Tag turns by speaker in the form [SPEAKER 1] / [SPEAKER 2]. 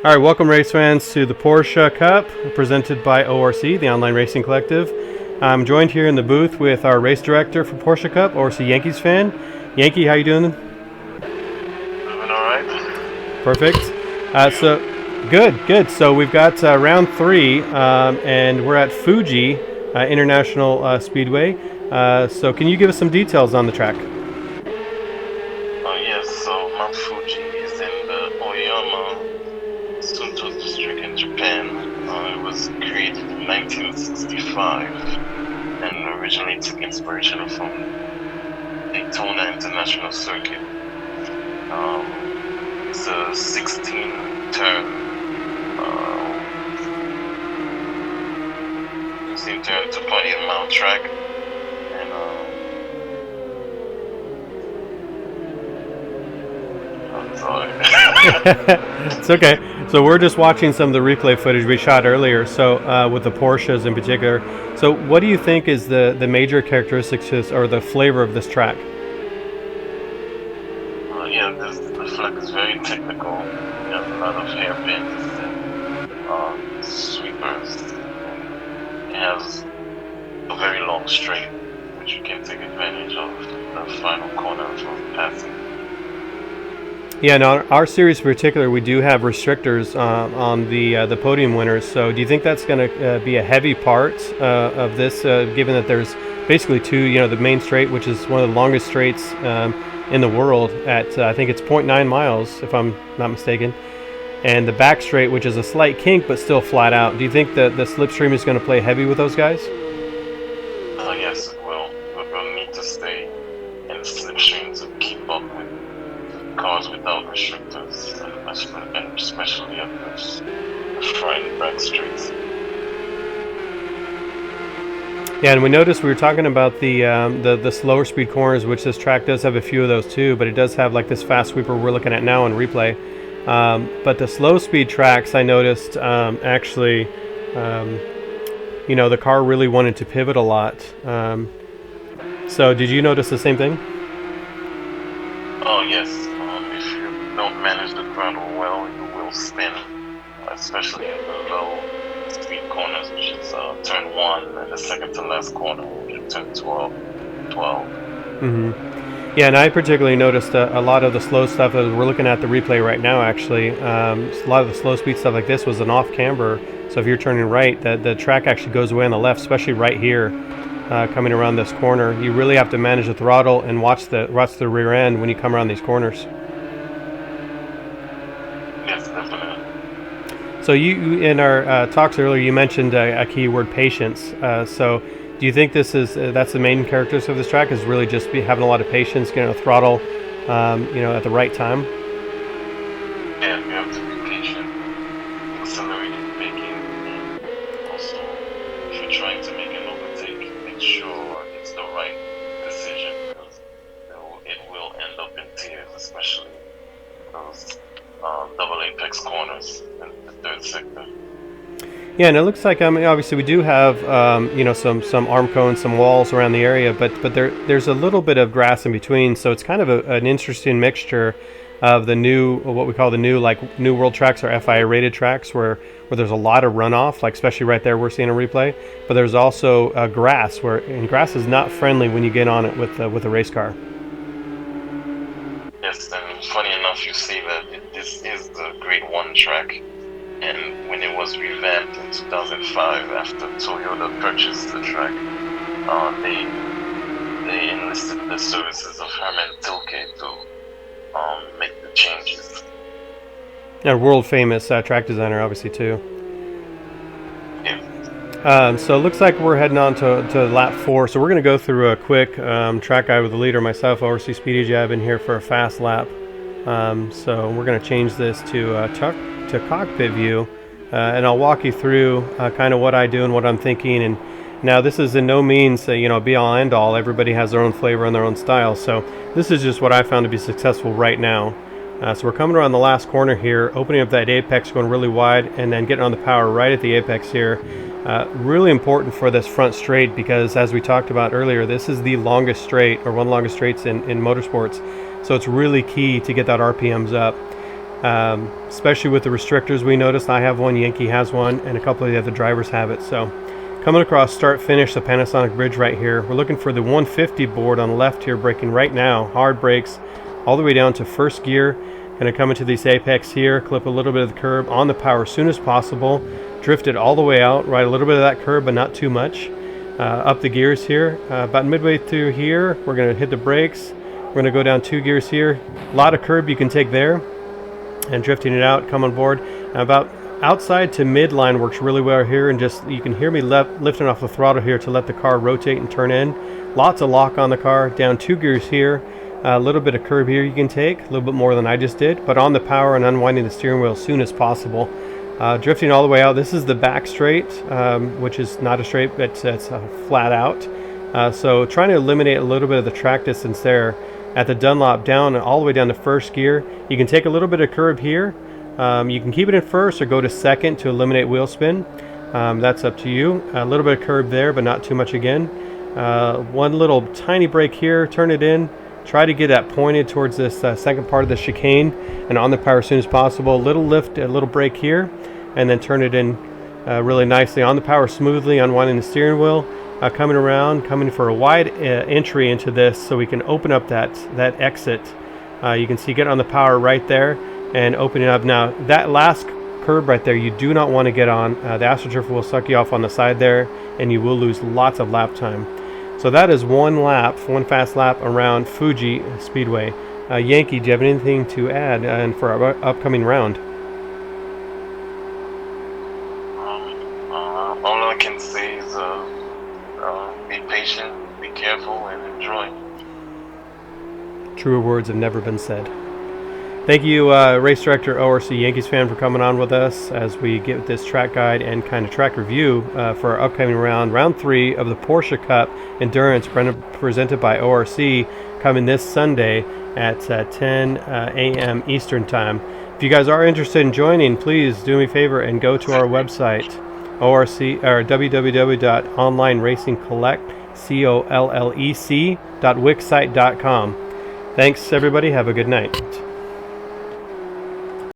[SPEAKER 1] All right, welcome race fans to the Porsche Cup, presented by ORC, the Online Racing Collective. I'm joined here in the booth with our race director for Porsche Cup, ORC Yankees fan. Yankee, how you doing?
[SPEAKER 2] Doing all right.
[SPEAKER 1] Perfect. So good. So we've got round three, and we're at Fuji International Speedway. So can you give us some details on the track?
[SPEAKER 2] Yes, so Mount Fuji is in the Oyama Sunto district in Japan. It was created in 1965 and originally took inspiration from Daytona International Circuit. It's a 16-turn 2.8 mile track. And I'm sorry.
[SPEAKER 1] It's okay. So we're just watching some of the replay footage we shot earlier, so with the Porsches in particular. So what do you think is the major characteristics or the flavor of this track?
[SPEAKER 2] The flag is very technical. You have a lot of hairpins and sweepers. It has a very long straight, which you can take advantage of the final corner for passing.
[SPEAKER 1] Yeah, now our series in particular, we do have restrictors on the podium winners. So do you think that's going to be a heavy part of this, given that there's basically two, the main straight, which is one of the longest straights in the world at, I think it's 0.9 miles, if I'm not mistaken, and the back straight, which is a slight kink, but still flat out. Do you think that the slipstream is going to play heavy with those guys?
[SPEAKER 2] Yes, it will. We're going to need to stay in the slipstream to keep up with cars without restrictors, and especially at the front and back straights.
[SPEAKER 1] Yeah, and we noticed we were talking about the slower speed corners, which this track does have a few of those too, but it does have like this fast sweeper we're looking at now on replay. But the slow speed tracks, I noticed the car really wanted to pivot a lot. So did you notice the same thing?
[SPEAKER 2] Oh yes. If you don't manage the throttle well, you will spin, especially in the low speed corners, which is turn 1 and the second to last corner, which is turn 12.
[SPEAKER 1] Mm-hmm. Yeah, and I particularly noticed a lot of the slow stuff as we're looking at the replay right now, actually. A lot of the slow speed stuff like this was an off camber, so if you're turning right, the track actually goes away on the left, especially right here, coming around this corner. You really have to manage the throttle and watch the rear end when you come around these corners.
[SPEAKER 2] Yes, definitely.
[SPEAKER 1] So you in our talks earlier, you mentioned a keyword, patience. So do you think that's the main characteristic of this track, is really just having a lot of patience, getting a throttle, at the right time?
[SPEAKER 2] Yeah, you have to be patient, accelerating, braking, and also if you're trying to make an overtake, make sure it's the right decision, because it will end up in tears, especially those double apex corners in the third sector.
[SPEAKER 1] Yeah, and it looks like obviously we do have some arm cones, some walls around the area, but there's a little bit of grass in between, so it's kind of an interesting mixture of what we call the new world tracks or FIA rated tracks, where there's a lot of runoff, like especially right there we're seeing a replay, but there's also grass, and grass is not friendly when you get on it with a race car.
[SPEAKER 2] Yes, and funny enough, you see that this is the Grade 1 track. And when it was revamped in 2005, after Toyota purchased the track, they enlisted the services of Herman Tilke to make the changes.
[SPEAKER 1] A world famous track designer, obviously, too.
[SPEAKER 2] Yeah.
[SPEAKER 1] So it looks like we're heading on to lap 4. So we're going to go through a quick track guide with the leader, myself, ORC Speedy Jab, in here for a fast lap. So we're going to change this to Cockpit View, and I'll walk you through kind of what I do and what I'm thinking. And now this is in no means be all end all. Everybody has their own flavor and their own style, so this is just what I found to be successful right now. So we're coming around the last corner here, opening up that apex, going really wide, and then getting on the power right at the apex here. Really important for this front straight, because as we talked about earlier, this is the longest straight, or one of the longest straights in motorsports, so it's really key to get that RPMs up. especially with the restrictors. We noticed I have one, Yankee has one, and a couple of the other drivers have it. So coming across start finish the Panasonic bridge right here, we're looking for the 150 board on the left here, braking right now, hard brakes all the way down to first gear. Going to come into this apex here, clip a little bit of the curb on the power as soon as possible, drift it all the way out, ride a little bit of that curb but not too much. Up the gears here, about midway through here we're going to hit the brakes. We're going to go down 2 gears here, a lot of curb you can take there, and drifting it out, come on board. About outside to midline works really well here, and just you can hear me lifting off the throttle here to let the car rotate and turn in. Lots of lock on the car. Down 2 gears here, a little bit of curb here you can take, a little bit more than I just did, but on the power and unwinding the steering wheel as soon as possible. Drifting all the way out. This is the back straight, which is not a straight, but it's flat out. So trying to eliminate a little bit of the track distance there at the Dunlop, down all the way down to first gear. You can take a little bit of curb here. You can keep it in first or go to second to eliminate wheel spin. That's up to you. A little bit of curb there, but not too much again. One little tiny brake here, turn it in. Try to get that pointed towards this second part of the chicane and on the power as soon as possible. A little lift, a little brake here, and then turn it in really nicely. On the power smoothly, unwinding the steering wheel. Coming around, coming for a wide entry into this so we can open up that exit. You can see get on the power right there and open it up. Now that last curb right there you do not want to get on. The AstroTurf will suck you off on the side there and you will lose lots of lap time. So that is one fast lap around Fuji Speedway. Yankee, do you have anything to add for our upcoming round?
[SPEAKER 2] All I can say is be patient, be careful, and enjoy.
[SPEAKER 1] Truer words have never been said. Thank you, race director, ORC Yankees fan, for coming on with us as we get this track guide and kind of track review for our upcoming round 3 of the Porsche Cup Endurance presented by ORC, coming this Sunday at 10 a.m. Eastern Time. If you guys are interested in joining, please do me a favor and go to our website, www.onlineracingcollec.wixsite.com. Thanks, everybody. Have a good night.